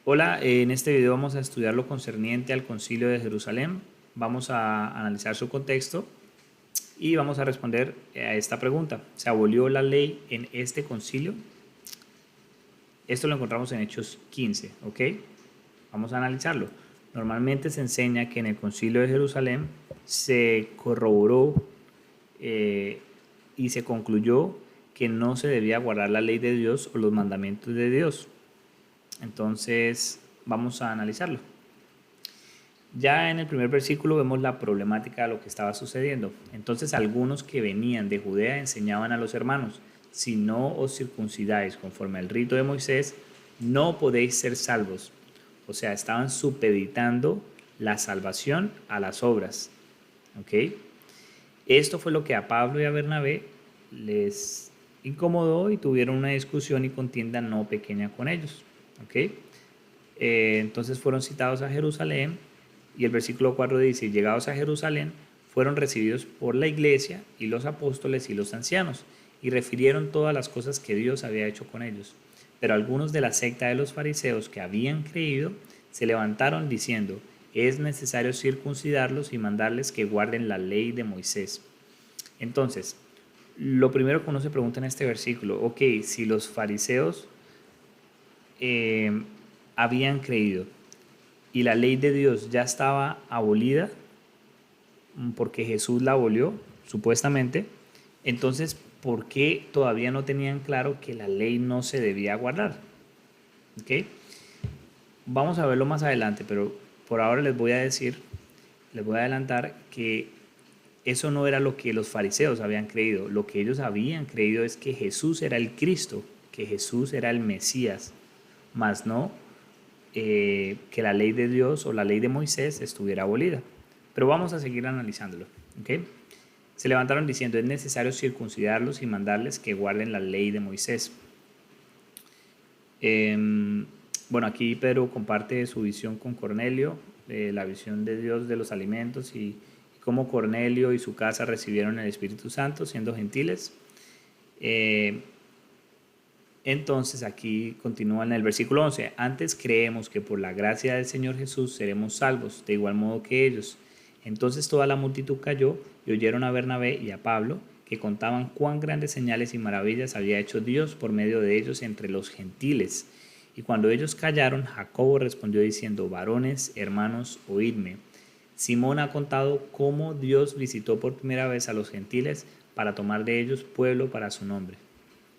Hola, en este video vamos a estudiar lo concerniente al Concilio de Jerusalén. Vamos a analizar su contexto y vamos a responder a esta pregunta. ¿Se abolió la ley en este concilio? Esto lo encontramos en Hechos 15, ¿ok? Vamos a analizarlo. Normalmente se enseña que en el Concilio de Jerusalén se corroboró eh, y se concluyó que no se debía guardar la ley de Dios o los mandamientos de Dios. Entonces, vamos a analizarlo. Ya en el primer versículo vemos la problemática de lo que estaba sucediendo. Entonces algunos que venían de Judea enseñaban a los hermanos: si no os circuncidáis conforme al rito de Moisés, no podéis ser salvos. O sea, estaban supeditando la salvación a las obras. ¿Ok? Esto fue lo que a Pablo y a Bernabé les incomodó y tuvieron una discusión y contienda no pequeña con ellos. ¿Ok? Entonces fueron citados a Jerusalén y el versículo 4 dice: llegados a Jerusalén, fueron recibidos por la iglesia y los apóstoles y los ancianos, y refirieron todas las cosas que Dios había hecho con ellos. Pero algunos de la secta de los fariseos que habían creído se levantaron diciendo: es necesario circuncidarlos y mandarles que guarden la ley de Moisés. Entonces, lo primero que uno se pregunta en este versículo: ok, si los fariseos eh, habían creído y la ley de Dios ya estaba abolida, porque Jesús la abolió, supuestamente, entonces, ¿por qué todavía no tenían claro que la ley no se debía guardar? ¿Okay? Vamos a verlo más adelante, pero por ahora les voy a decir, les voy a adelantar que eso no era lo que los fariseos habían creído. Lo que ellos habían creído es que Jesús era el Cristo, que Jesús era el Mesías, más no que la ley de Dios o la ley de Moisés estuviera abolida. Pero vamos a seguir analizándolo. ¿Okay? Se levantaron diciendo: es necesario circuncidarlos y mandarles que guarden la ley de Moisés. Bueno, aquí Pedro comparte su visión con Cornelio, la visión de Dios de los alimentos y cómo Cornelio y su casa recibieron el Espíritu Santo siendo gentiles. Entonces aquí continúa en el versículo 11: antes creemos que por la gracia del Señor Jesús seremos salvos, de igual modo que ellos. Entonces toda la multitud cayó y oyeron a Bernabé y a Pablo, que contaban cuán grandes señales y maravillas había hecho Dios por medio de ellos entre los gentiles. Y cuando ellos callaron, Jacobo respondió diciendo: varones, hermanos, oídme. Simón ha contado cómo Dios visitó por primera vez a los gentiles para tomar de ellos pueblo para su nombre.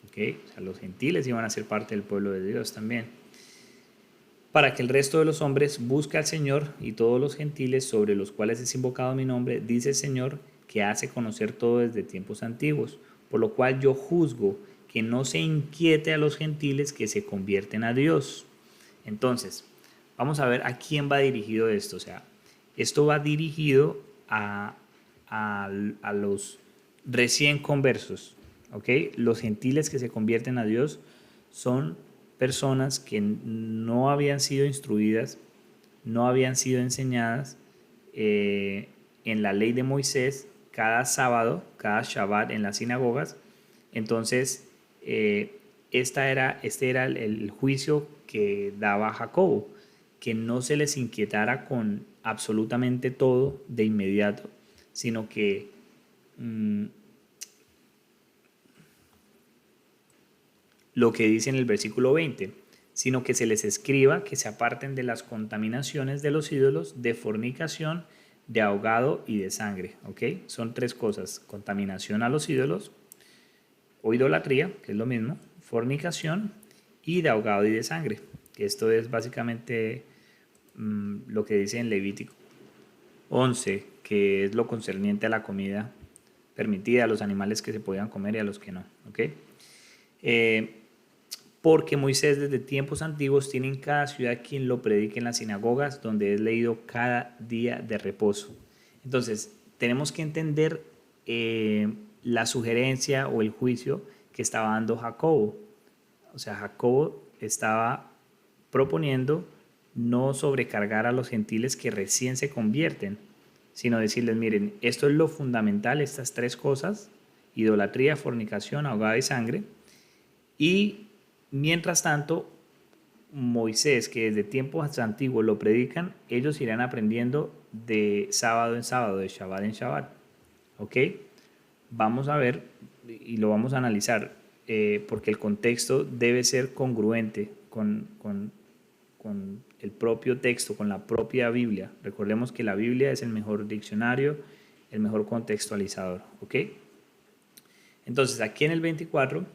¿Okay? O sea, los gentiles iban a ser parte del pueblo de Dios también. Para que el resto de los hombres busque al Señor, y todos los gentiles sobre los cuales es invocado mi nombre, dice el Señor, que hace conocer todo desde tiempos antiguos. Por lo cual yo juzgo que no se inquiete a los gentiles que se convierten a Dios. Entonces, vamos a ver a quién va dirigido esto. O sea, esto va dirigido a los recién conversos. ¿Okay? Los gentiles que se convierten a Dios son personas que no habían sido instruidas, no habían sido enseñadas en la ley de Moisés cada sábado, cada Shabbat en las sinagogas. Entonces, este era el juicio que daba Jacobo: que no se les inquietara con absolutamente todo de inmediato, sino que lo que dice en el versículo 20, sino que se les escriba que se aparten de las contaminaciones de los ídolos, de fornicación, de ahogado y de sangre. ¿Okay? Son tres cosas: contaminación a los ídolos o idolatría, que es lo mismo, fornicación, y de ahogado y de sangre. Esto es básicamente lo que dice en Levítico 11, que es lo concerniente a la comida permitida, a los animales que se podían comer y a los que no. ¿Okay? Porque Moisés desde tiempos antiguos tiene en cada ciudad quien lo predique en las sinagogas, donde es leído cada día de reposo. Entonces, tenemos que entender la sugerencia o el juicio que estaba dando Jacobo. O sea, Jacobo estaba proponiendo no sobrecargar a los gentiles que recién se convierten, sino decirles: miren, esto es lo fundamental, estas tres cosas: idolatría, fornicación, ahogada y sangre. Y mientras tanto, Moisés, que desde tiempos antiguos lo predican, ellos irán aprendiendo de sábado en sábado, de Shabbat en Shabbat. ¿Ok? Vamos a ver y lo vamos a analizar, porque el contexto debe ser congruente con el propio texto, con la propia Biblia. Recordemos que la Biblia es el mejor diccionario, el mejor contextualizador. ¿Ok? Entonces, aquí en el 24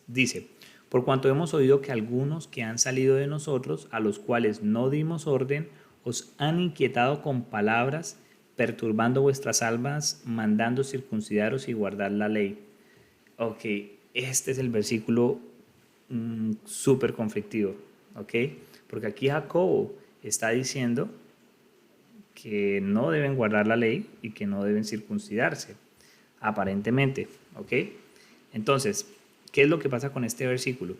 dice: por cuanto hemos oído que algunos que han salido de nosotros, a los cuales no dimos orden, os han inquietado con palabras, perturbando vuestras almas, mandando circuncidaros y guardar la ley. Ok, este es el versículo súper conflictivo, ok, porque aquí Jacobo está diciendo que no deben guardar la ley y que no deben circuncidarse, aparentemente, ok. Entonces, ¿qué es lo que pasa con este versículo?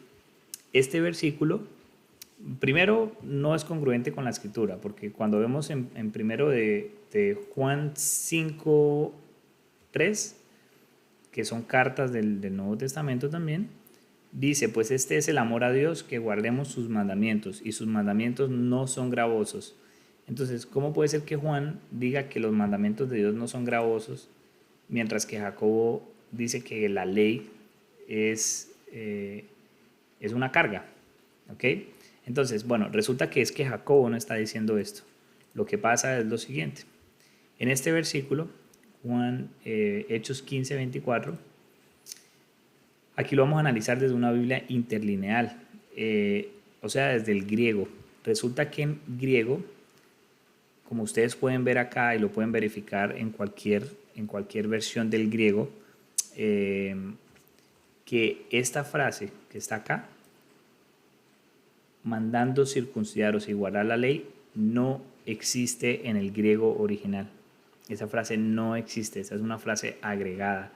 Este versículo, primero, no es congruente con la escritura, porque cuando vemos en primero de Juan 5:3, que son cartas del Nuevo Testamento también, dice: pues este es el amor a Dios, que guardemos sus mandamientos, y sus mandamientos no son gravosos. Entonces, ¿cómo puede ser que Juan diga que los mandamientos de Dios no son gravosos, mientras que Jacobo dice que la ley es una carga? ¿Ok? Entonces, bueno, resulta que es que Jacobo no está diciendo esto. Lo que pasa es lo siguiente. En este versículo, Juan, Hechos 15:24, aquí lo vamos a analizar desde una Biblia interlineal, o sea, desde el griego. Resulta que en griego, como ustedes pueden ver acá y lo pueden verificar en cualquier versión del griego, que esta frase que está acá, mandando circuncidaros y guardar la ley, no existe en el griego original. Esa frase no existe, esa es una frase agregada.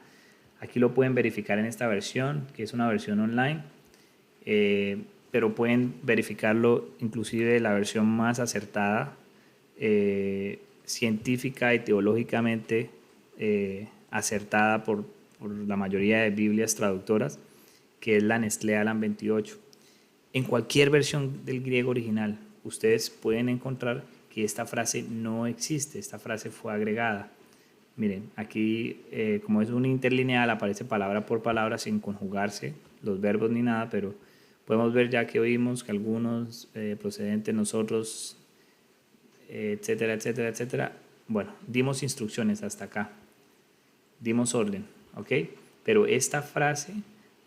Aquí lo pueden verificar en esta versión, que es una versión online, pero pueden verificarlo inclusive la versión más acertada, científica y teológicamente acertada por la mayoría de Biblias traductoras, que es la Nestlé Aland 28. En cualquier versión del griego original, ustedes pueden encontrar que esta frase no existe, esta frase fue agregada. Miren, aquí como es un interlineal, aparece palabra por palabra sin conjugarse los verbos ni nada, pero podemos ver ya que oímos que algunos procedentes nosotros, etcétera, etcétera, etcétera. Bueno, dimos instrucciones hasta acá, dimos orden, ¿ok? Pero esta frase,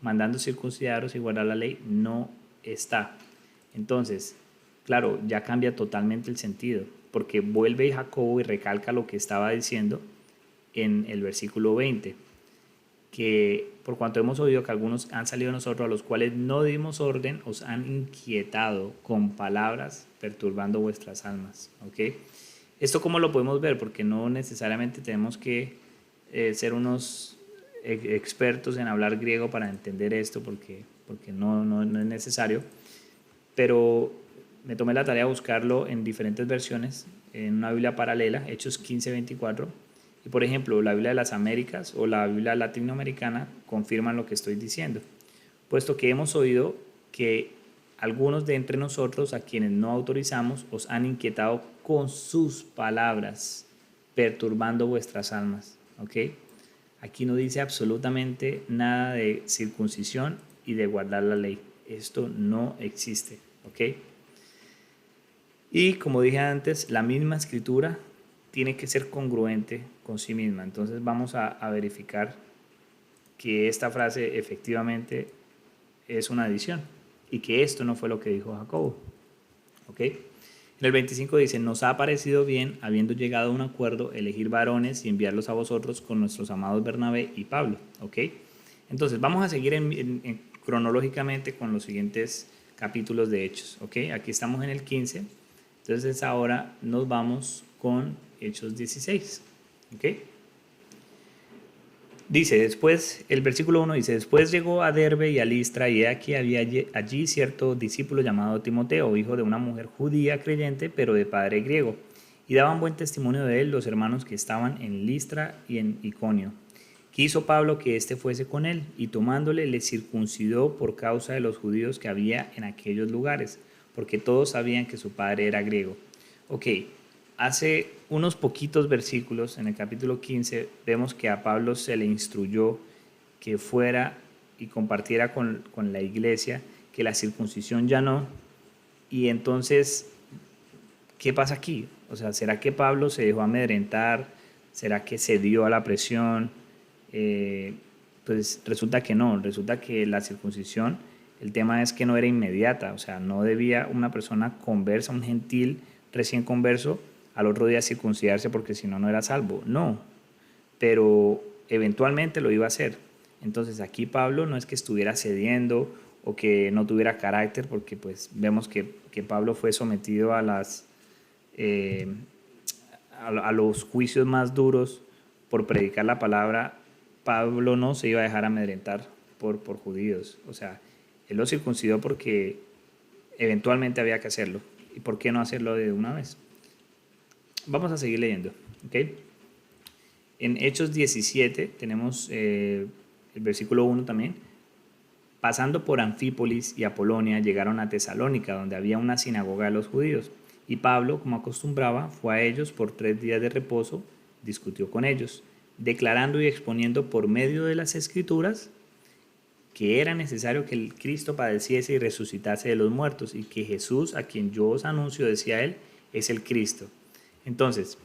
mandando circuncidaros y guardar la ley, no está. Entonces, claro, ya cambia totalmente el sentido, porque vuelve Jacobo y recalca lo que estaba diciendo en el versículo 20, que por cuanto hemos oído que algunos han salido de nosotros, a los cuales no dimos orden, os han inquietado con palabras, perturbando vuestras almas. ¿Ok? ¿Esto cómo lo podemos ver? Porque no necesariamente tenemos que ser unos expertos en hablar griego para entender esto, porque no es necesario, pero me tomé la tarea de buscarlo en diferentes versiones, en una Biblia paralela, Hechos 15:24, y por ejemplo, la Biblia de las Américas o la Biblia latinoamericana confirman lo que estoy diciendo, puesto que hemos oído que algunos de entre nosotros, a quienes no autorizamos, os han inquietado con sus palabras, perturbando vuestras almas. ¿Ok? Aquí no dice absolutamente nada de circuncisión y de guardar la ley. Esto no existe. ¿Ok? Y como dije antes, la misma escritura tiene que ser congruente con sí misma. Entonces vamos a verificar que esta frase efectivamente es una adición y que esto no fue lo que dijo Jacobo. ¿Ok? En el 25 dice: nos ha parecido bien, habiendo llegado a un acuerdo, elegir varones y enviarlos a vosotros con nuestros amados Bernabé y Pablo. ¿Ok? Entonces vamos a seguir cronológicamente con los siguientes capítulos de Hechos. ¿Ok? Aquí estamos en el 15. Entonces ahora nos vamos con Hechos 16. ¿Ok? Dice, después, el versículo 1 dice: después llegó a Derbe y a Listra, y aquí había allí cierto discípulo llamado Timoteo, hijo de una mujer judía creyente, pero de padre griego, y daban buen testimonio de él los hermanos que estaban en Listra y en Iconio. Quiso Pablo que éste fuese con él, y tomándole le circuncidó por causa de los judíos que había en aquellos lugares, porque todos sabían que su padre era griego. Ok, hace unos poquitos versículos, en el capítulo 15, vemos que a Pablo se le instruyó que fuera y compartiera con la iglesia que la circuncisión ya no. Y entonces, ¿qué pasa aquí? O sea, ¿será que Pablo se dejó amedrentar? ¿Será que cedió a la presión? Pues resulta que no, resulta que la circuncisión, el tema es que no era inmediata, o sea, no debía una persona conversa, un gentil recién converso, al otro día circuncidarse porque si no, no era salvo. No, pero eventualmente lo iba a hacer. Entonces aquí Pablo no es que estuviera cediendo o que no tuviera carácter, porque pues vemos que Pablo fue sometido a eh, a los juicios más duros por predicar la palabra. Pablo no se iba a dejar amedrentar por judíos. O sea, él lo circuncidó porque eventualmente había que hacerlo. ¿Y por qué no hacerlo de una vez? Vamos a seguir leyendo. ¿Okay? En Hechos 17 tenemos el versículo 1 también. Pasando por Anfípolis y Apolonia, llegaron a Tesalónica, donde había una sinagoga de los judíos. Y Pablo, como acostumbraba, fue a ellos por 3 días de reposo, discutió con ellos, declarando y exponiendo por medio de las Escrituras que era necesario que el Cristo padeciese y resucitase de los muertos, y que Jesús, a quien yo os anuncio, decía él, es el Cristo. Entonces,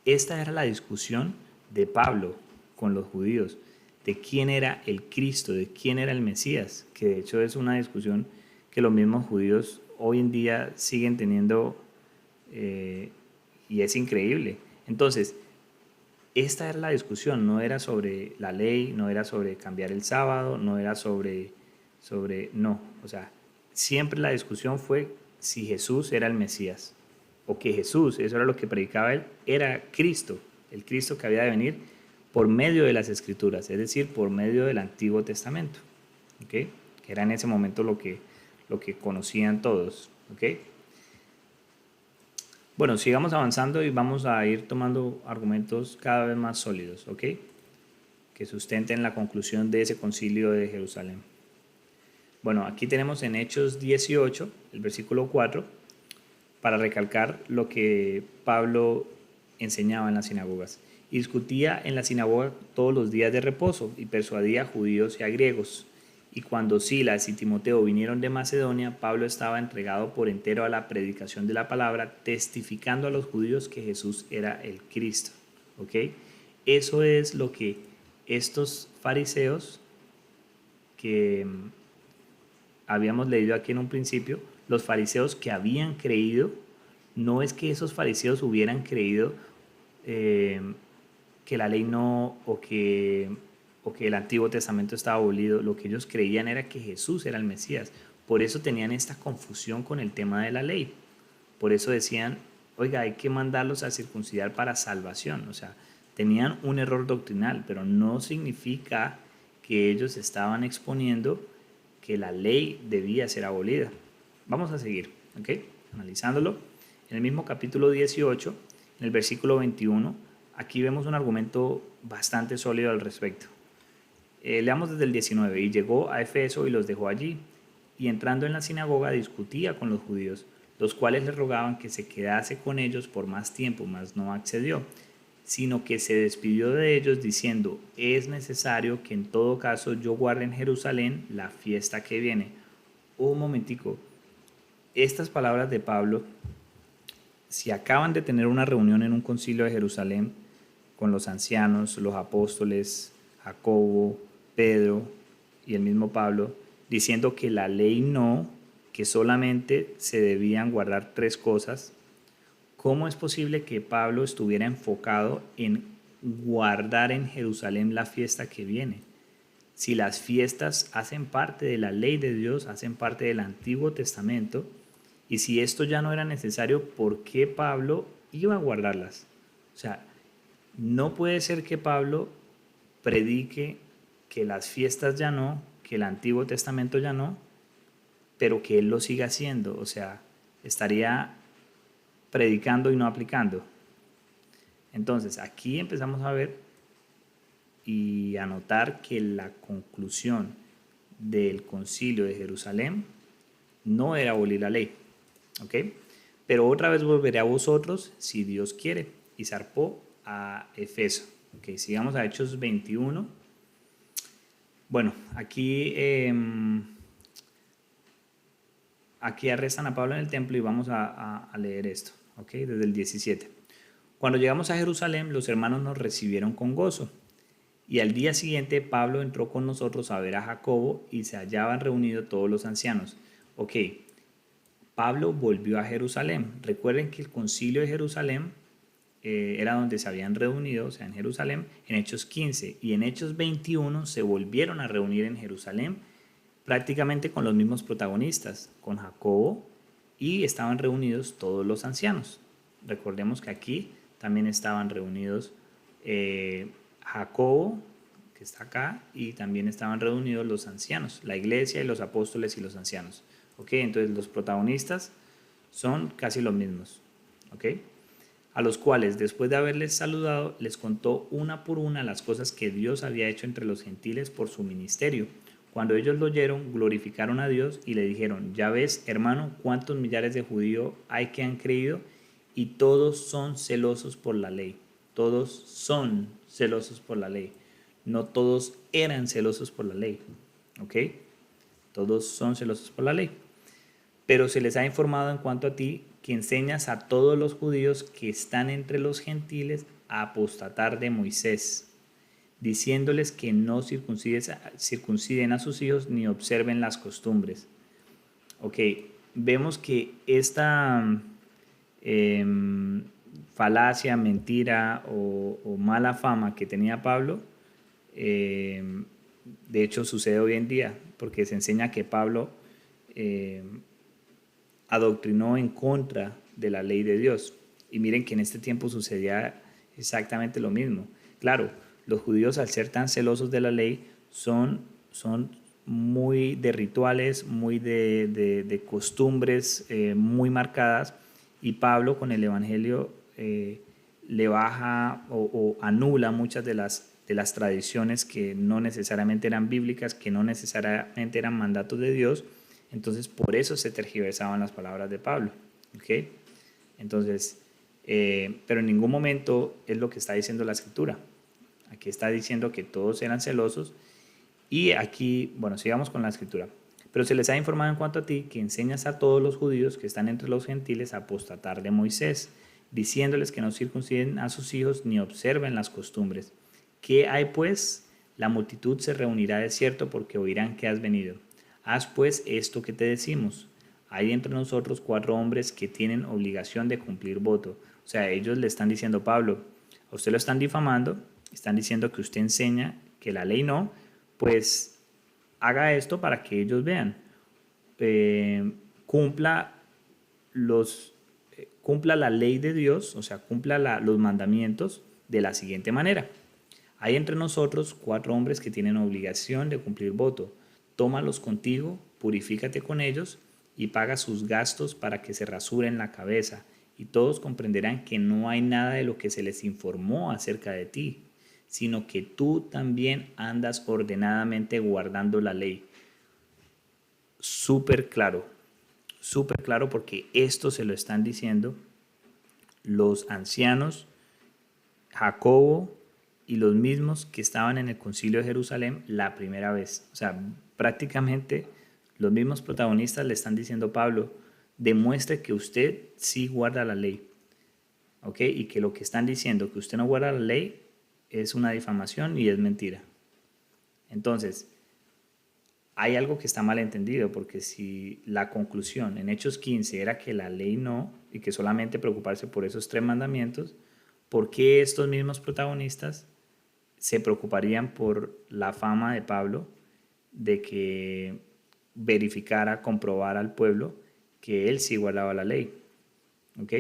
esta era la discusión de Pablo con los judíos, de quién era el Cristo, de quién era el Mesías, que de hecho es una discusión que los mismos judíos hoy en día siguen teniendo, y es increíble. Entonces, esta era la discusión, no era sobre la ley, no era sobre cambiar el sábado, no era no, o sea, siempre la discusión fue si Jesús era el Mesías, o que Jesús, eso era lo que predicaba él, era Cristo, el Cristo que había de venir por medio de las Escrituras, es decir, por medio del Antiguo Testamento, ¿ok? Que era en ese momento lo que conocían todos, ¿ok? Bueno, sigamos avanzando y vamos a ir tomando argumentos cada vez más sólidos, ¿ok? Que sustenten la conclusión de ese concilio de Jerusalén. Bueno, aquí tenemos en Hechos 18, el versículo 4, para recalcar lo que Pablo enseñaba en las sinagogas. Y discutía en la sinagoga todos los días de reposo y persuadía a judíos y a griegos. Y cuando Silas y Timoteo vinieron de Macedonia, Pablo estaba entregado por entero a la predicación de la palabra, testificando a los judíos que Jesús era el Cristo. ¿Ok? Eso es lo que estos fariseos que habíamos leído aquí en un principio, los fariseos que habían creído, no es que esos fariseos hubieran creído que la ley no, o que el Antiguo Testamento estaba abolido. Lo que ellos creían era que Jesús era el Mesías. Por eso tenían esta confusión con el tema de la ley. Por eso decían, oiga, hay que mandarlos a circuncidar para salvación. O sea, tenían un error doctrinal, pero no significa que ellos estaban exponiendo que la ley debía ser abolida. Vamos a seguir, ¿ok? Analizándolo. En el mismo capítulo 18, en el versículo 21, aquí vemos un argumento bastante sólido al respecto. Leamos desde el 19. Y llegó a Efeso y los dejó allí, y entrando en la sinagoga discutía con los judíos, los cuales le rogaban que se quedase con ellos por más tiempo, mas no accedió, sino que se despidió de ellos diciendo, es necesario que en todo caso yo guarde en Jerusalén la fiesta que viene. Un momentico, estas palabras de Pablo, si acaban de tener una reunión en un concilio de Jerusalén con los ancianos, los apóstoles, Jacobo, Pedro y el mismo Pablo, diciendo que la ley no, que solamente se debían guardar 3 cosas, ¿cómo es posible que Pablo estuviera enfocado en guardar en Jerusalén la fiesta que viene? Si las fiestas hacen parte de la ley de Dios, hacen parte del Antiguo Testamento, y si esto ya no era necesario, ¿por qué Pablo iba a guardarlas? O sea, no puede ser que Pablo predique que las fiestas ya no, que el Antiguo Testamento ya no, pero que él lo siga haciendo. O sea, estaría predicando y no aplicando. Entonces, aquí empezamos a ver y a notar que la conclusión del concilio de Jerusalén no era abolir la ley. ¿Ok? Pero otra vez volveré a vosotros si Dios quiere. Y zarpó a Efeso. ¿Ok? Sigamos a Hechos 21. Bueno, aquí arrestan a Pablo en el templo y vamos a leer esto. ¿Ok? Desde el 17. Cuando llegamos a Jerusalén, los hermanos nos recibieron con gozo. Y al día siguiente Pablo entró con nosotros a ver a Jacobo y se hallaban reunidos todos los ancianos. Ok, Pablo volvió a Jerusalén. Recuerden que el concilio de Jerusalén era donde se habían reunido, o sea, en Jerusalén, en Hechos 15. Y en Hechos 21 se volvieron a reunir en Jerusalén prácticamente con los mismos protagonistas, con Jacobo, y estaban reunidos todos los ancianos. Recordemos que aquí también estaban reunidos Jacobo, que está acá, y también estaban reunidos los ancianos, la iglesia y los apóstoles y los ancianos. ¿Ok? Entonces los protagonistas son casi los mismos. ¿Ok? A los cuales, después de haberles saludado, les contó una por una las cosas que Dios había hecho entre los gentiles por su ministerio. Cuando ellos lo oyeron, glorificaron a Dios y le dijeron: ya ves, hermano, cuántos millares de judíos hay que han creído, y todos son celosos por la ley. Todos son celosos por la ley. No todos eran celosos por la ley. ¿Ok? Todos son celosos por la ley. Pero se les ha informado en cuanto a ti, que enseñas a todos los judíos que están entre los gentiles a apostatar de Moisés, diciéndoles que no circunciden a sus hijos ni observen las costumbres. Ok, vemos que esta falacia, mentira o mala fama que tenía Pablo, de hecho sucede hoy en día, porque se enseña que Pablo adoctrinó en contra de la ley de Dios. Y miren que en este tiempo sucedía exactamente lo mismo. Claro, los judíos, al ser tan celosos de la ley, son muy de rituales, muy de costumbres muy marcadas, y Pablo con el Evangelio le baja o anula muchas de las tradiciones que no necesariamente eran bíblicas, que no necesariamente eran mandatos de Dios. Entonces, por eso se tergiversaban las palabras de Pablo. ¿Ok? Entonces, pero en ningún momento es lo que está diciendo la Escritura. Aquí está diciendo que todos eran celosos. Y aquí, bueno, sigamos con la Escritura. Pero se les ha informado en cuanto a ti, que enseñas a todos los judíos que están entre los gentiles a apostatar de Moisés, diciéndoles que no circunciden a sus hijos ni observen las costumbres. ¿Qué hay pues? La multitud se reunirá de cierto, porque oirán que has venido. Haz pues esto que te decimos. Hay entre nosotros 4 hombres que tienen obligación de cumplir voto. O sea, ellos le están diciendo: Pablo, a usted lo están difamando, están diciendo que usted enseña que la ley no, pues haga esto para que ellos vean. Cumpla la ley de Dios, o sea, cumpla los mandamientos de la siguiente manera. Hay entre nosotros 4 hombres que tienen obligación de cumplir voto. Tómalos contigo, purifícate con ellos y paga sus gastos para que se rasuren la cabeza, y todos comprenderán que no hay nada de lo que se les informó acerca de ti, sino que tú también andas ordenadamente guardando la ley. Súper claro, porque esto se lo están diciendo los ancianos, Jacobo y los mismos que estaban en el concilio de Jerusalén la primera vez. O sea, prácticamente los mismos protagonistas le están diciendo: Pablo, demuestre que usted sí guarda la ley. ¿Ok? Y que lo que están diciendo, que usted no guarda la ley, es una difamación y es mentira. Entonces, hay algo que está mal entendido, porque si la conclusión en Hechos 15 era que la ley no, y que solamente preocuparse por esos 3 mandamientos, ¿por qué estos mismos protagonistas se preocuparían por la fama de Pablo, de que verificara, comprobara al pueblo que él sí guardaba la ley? ¿Ok?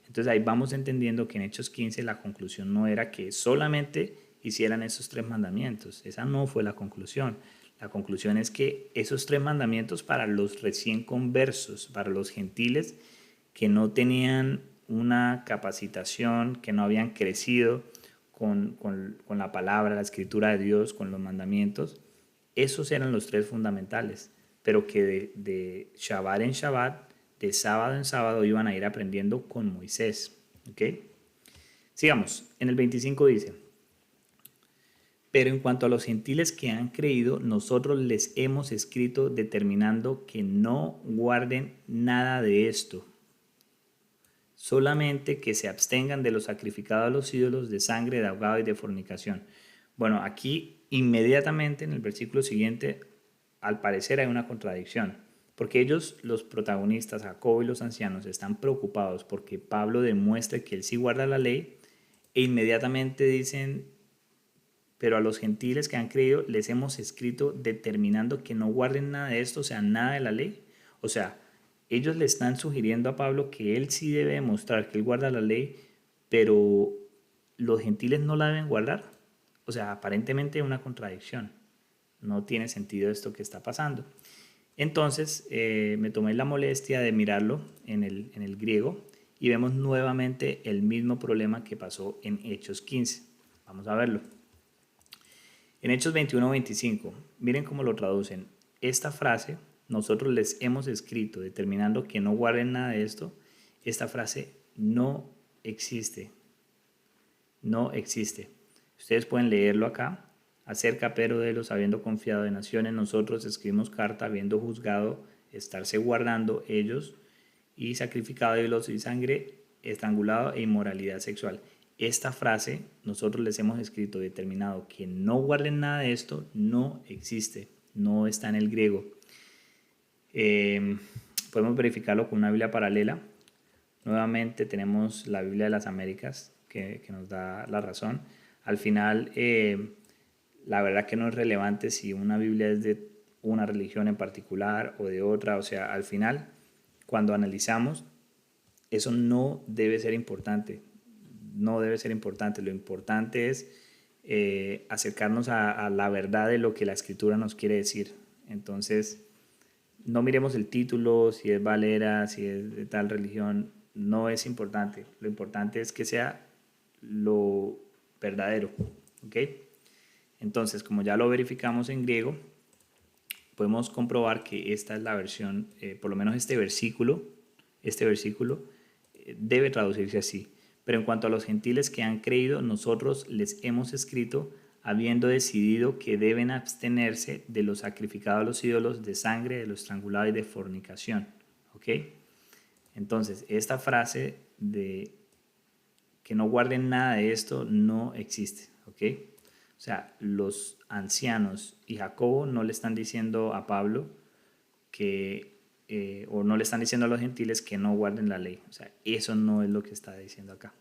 Entonces ahí vamos entendiendo que en Hechos 15 la conclusión no era que solamente hicieran esos 3 mandamientos. Esa no fue la conclusión. La conclusión es que esos 3 mandamientos para los recién conversos, para los gentiles que no tenían una capacitación, que no habían crecido con la palabra, la escritura de Dios, con los mandamientos, esos eran los 3 fundamentales. pero que de Shabbat en Shabbat, de sábado en sábado, iban a ir aprendiendo con Moisés. ¿Ok? Sigamos, en el 25 dice: pero en cuanto a los gentiles que han creído, nosotros les hemos escrito determinando que no guarden nada de esto, solamente que se abstengan de lo sacrificado a los ídolos, de sangre, de ahogado y de fornicación. Bueno, aquí inmediatamente en el versículo siguiente, al parecer hay una contradicción, porque ellos, los protagonistas, Jacobo y los ancianos, están preocupados porque Pablo demuestre que él sí guarda la ley, e inmediatamente dicen: pero a los gentiles que han creído les hemos escrito determinando que no guarden nada de esto, o sea, nada de la ley. O sea, ellos le están sugiriendo a Pablo que él sí debe demostrar que él guarda la ley, pero los gentiles no la deben guardar. O sea, aparentemente es una contradicción. No tiene sentido esto que está pasando. Entonces me tomé la molestia de mirarlo en el griego y vemos nuevamente el mismo problema que pasó en Hechos 15. Vamos a verlo. En Hechos 21-25, miren cómo lo traducen. Esta frase, nosotros les hemos escrito determinando que no guarden nada de esto, esta frase no existe. No existe. Ustedes pueden leerlo acá. Acerca pero de los habiendo confiado de naciones, nosotros escribimos carta habiendo juzgado estarse guardando ellos y sacrificado de ídolos y sangre, estrangulado e inmoralidad sexual. Esta frase, nosotros les hemos escrito determinado que no guarden nada de esto, no existe, no está en el griego. Podemos verificarlo con una Biblia paralela. Nuevamente tenemos la Biblia de las Américas que nos da la razón. Al final, la verdad que no es relevante si una Biblia es de una religión en particular o de otra. O sea, al final, cuando analizamos, eso no debe ser importante. No debe ser importante. Lo importante es acercarnos a la verdad de lo que la Escritura nos quiere decir. Entonces, no miremos el título, si es Valera, si es de tal religión, no es importante. Lo importante es que sea lo verdadero. ¿Ok? Entonces, como ya lo verificamos en griego, podemos comprobar que esta es la versión, por lo menos este versículo debe traducirse así. Pero en cuanto a los gentiles que han creído, nosotros les hemos escrito habiendo decidido que deben abstenerse de lo sacrificado a los ídolos, de sangre, de lo estrangulado y de fornicación. ¿Ok? Entonces, esta frase de que no guarden nada de esto no existe. ¿Ok? O sea, los ancianos y Jacobo no le están diciendo a Pablo que, o no le están diciendo a los gentiles que no guarden la ley. O sea, eso no es lo que está diciendo acá.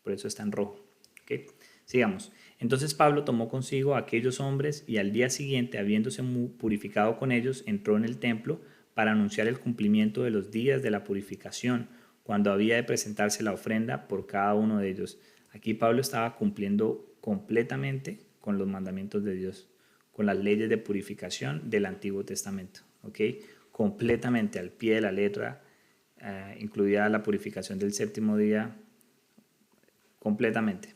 Por eso está en rojo. ¿Okay? Sigamos. Entonces Pablo tomó consigo a aquellos hombres y al día siguiente, habiéndose purificado con ellos, entró en el templo para anunciar el cumplimiento de los días de la purificación, cuando había de presentarse la ofrenda por cada uno de ellos. Aquí Pablo estaba cumpliendo completamente con los mandamientos de Dios, con las leyes de purificación del Antiguo Testamento. ¿Okay? Completamente al pie de la letra, incluida la purificación del séptimo día, completamente.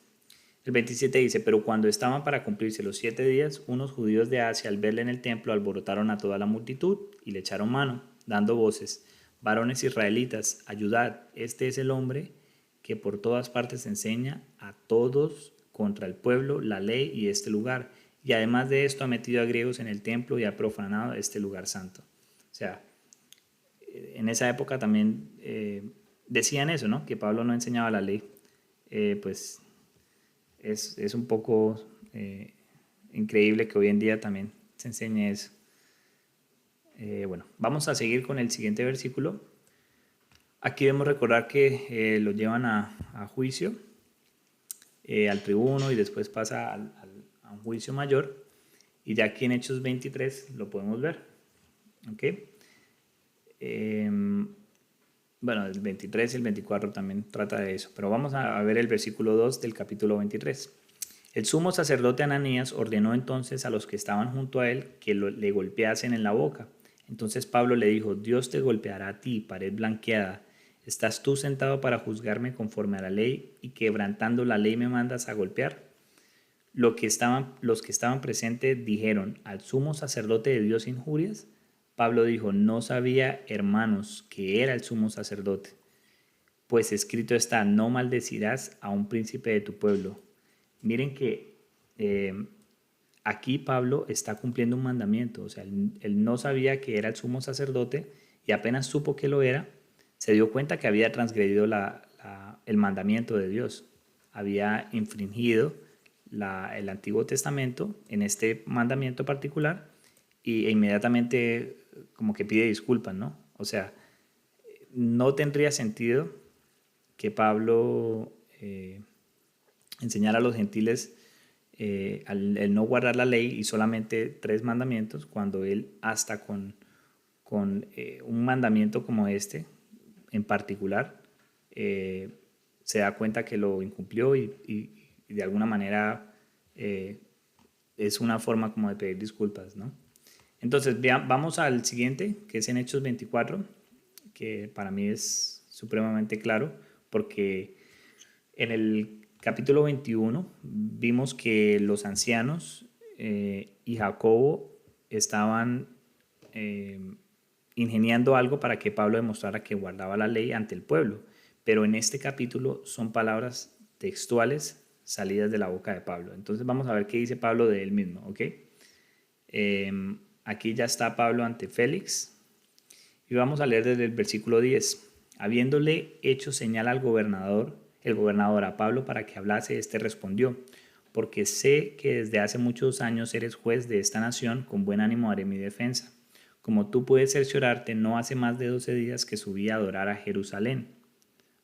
El 27 dice: pero cuando estaban para cumplirse los 7 días, unos judíos de Asia, al verle en el templo, alborotaron a toda la multitud y le echaron mano, dando voces: varones israelitas, ayudad, este es el hombre que por todas partes enseña a todos contra el pueblo la ley y este lugar, y además de esto ha metido a griegos en el templo y ha profanado este lugar santo. O sea, en esa época también decían eso, ¿no? Que Pablo no enseñaba la ley. Pues es un poco increíble que hoy en día también se enseñe eso. Bueno, vamos a seguir con el siguiente versículo. Aquí debemos recordar que lo llevan a juicio, al tribuno, y después pasa a un juicio mayor. Y ya aquí en Hechos 23 lo podemos ver. ¿Ok? Bueno, el 23 y el 24 también trata de eso. Pero vamos a ver el versículo 2 del capítulo 23. El sumo sacerdote Ananías ordenó entonces a los que estaban junto a él que le golpeasen en la boca. Entonces Pablo le dijo: Dios te golpeará a ti, pared blanqueada. ¿Estás tú sentado para juzgarme conforme a la ley y quebrantando la ley me mandas a golpear? Los que estaban presentes dijeron: ¿al sumo sacerdote de Dios injurias? Pablo dijo, no sabía, hermanos, que era el sumo sacerdote, pues escrito está, no maldecirás a un príncipe de tu pueblo. Miren que aquí Pablo está cumpliendo un mandamiento, o sea, él no sabía que era el sumo sacerdote y apenas supo que lo era, se dio cuenta que había transgredido el mandamiento de Dios, había infringido el Antiguo Testamento en este mandamiento particular e inmediatamente como que pide disculpas, ¿no? O sea, no tendría sentido que Pablo enseñara a los gentiles el no guardar la ley y solamente 3 mandamientos, cuando él hasta con un mandamiento como este en particular se da cuenta que lo incumplió y de alguna manera es una forma como de pedir disculpas, ¿no? Entonces, vamos al siguiente, que es en Hechos 24, que para mí es supremamente claro, porque en el capítulo 21 vimos que los ancianos y Jacobo estaban ingeniando algo para que Pablo demostrara que guardaba la ley ante el pueblo. Pero en este capítulo son palabras textuales salidas de la boca de Pablo. Entonces vamos a ver qué dice Pablo de él mismo, ¿ok? Aquí ya está Pablo ante Félix y vamos a leer desde el versículo 10. Habiéndole hecho señal al gobernador, el gobernador a Pablo para que hablase, este respondió, porque sé que desde hace muchos años eres juez de esta nación, con buen ánimo haré mi defensa. Como tú puedes cerciorarte, no hace más de 12 días que subí a adorar a Jerusalén.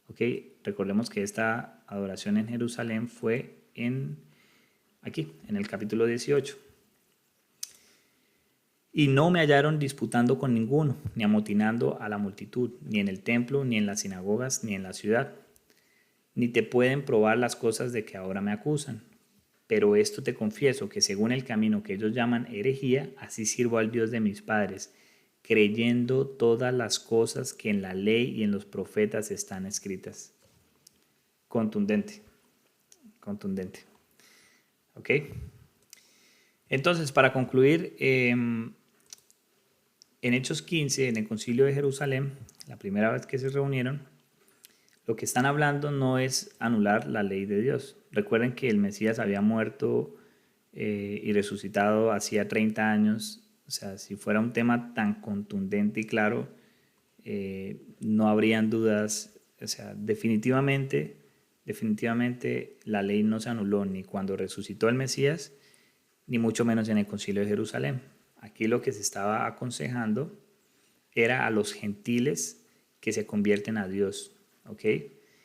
¿Ok? Recordemos que esta adoración en Jerusalén fue aquí, en el capítulo 18. Y no me hallaron disputando con ninguno, ni amotinando a la multitud, ni en el templo, ni en las sinagogas, ni en la ciudad. Ni te pueden probar las cosas de que ahora me acusan. Pero esto te confieso, que según el camino que ellos llaman herejía, así sirvo al Dios de mis padres, creyendo todas las cosas que en la ley y en los profetas están escritas. Contundente, contundente. ¿Ok? Entonces, para concluir, en Hechos 15, en el Concilio de Jerusalén, la primera vez que se reunieron, lo que están hablando no es anular la ley de Dios. Recuerden que el Mesías había muerto y resucitado hacía 30 años. O sea, si fuera un tema tan contundente y claro, no habrían dudas. O sea, definitivamente la ley no se anuló ni cuando resucitó el Mesías, ni mucho menos en el Concilio de Jerusalén. Aquí lo que se estaba aconsejando era a los gentiles que se convierten a Dios, ¿ok?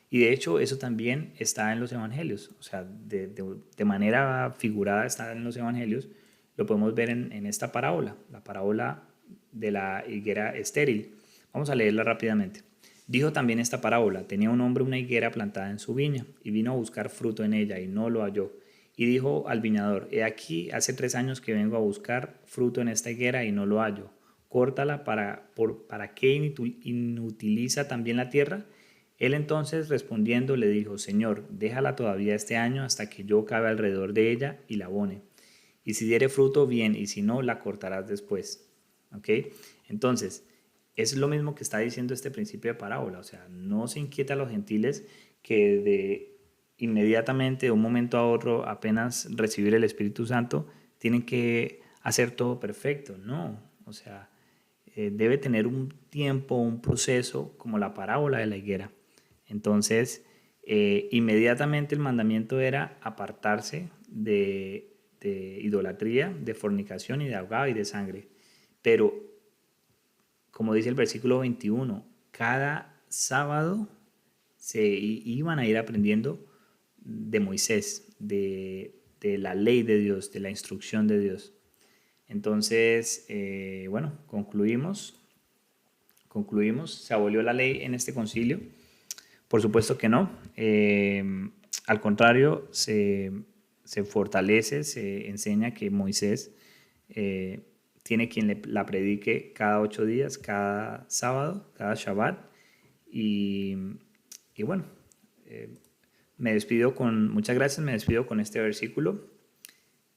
Y de hecho eso también está en los evangelios, o sea, de manera figurada está en los evangelios, lo podemos ver en esta parábola, la parábola de la higuera estéril. Vamos a leerla rápidamente. Dijo también esta parábola, tenía un hombre una higuera plantada en su viña y vino a buscar fruto en ella y no lo halló. Y dijo al viñador, he aquí, hace 3 años que vengo a buscar fruto en esta higuera y no lo hallo. Córtala ¿para qué inutiliza también la tierra? Él entonces respondiendo le dijo, Señor, déjala todavía este año hasta que yo cabe alrededor de ella y la abone. Y si diere fruto, bien, y si no, la cortarás después. ¿Ok? Entonces, es lo mismo que está diciendo este principio de parábola. O sea, no se inquieta a los gentiles que de inmediatamente, de un momento a otro, apenas recibir el Espíritu Santo, tienen que hacer todo perfecto. No, o sea, debe tener un tiempo, un proceso, como la parábola de la higuera. Entonces, inmediatamente el mandamiento era apartarse de idolatría, de fornicación y de ahogado y de sangre. Pero, como dice el versículo 21, cada sábado se iban a ir aprendiendo de Moisés, de la ley de Dios, de la instrucción de Dios. Entonces, bueno, concluimos. ¿Se abolió la ley en este concilio? Por supuesto que no. Al contrario, se fortalece, se enseña que Moisés tiene quien la predique cada 8 días, cada sábado, cada Shabbat. Y bueno, muchas gracias, me despido con este versículo,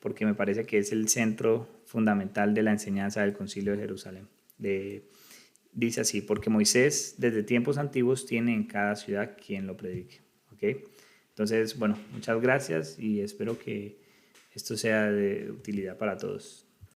porque me parece que es el centro fundamental de la enseñanza del Concilio de Jerusalén. Dice así, porque Moisés desde tiempos antiguos tiene en cada ciudad quien lo predique. ¿Ok? Entonces, bueno, muchas gracias y espero que esto sea de utilidad para todos.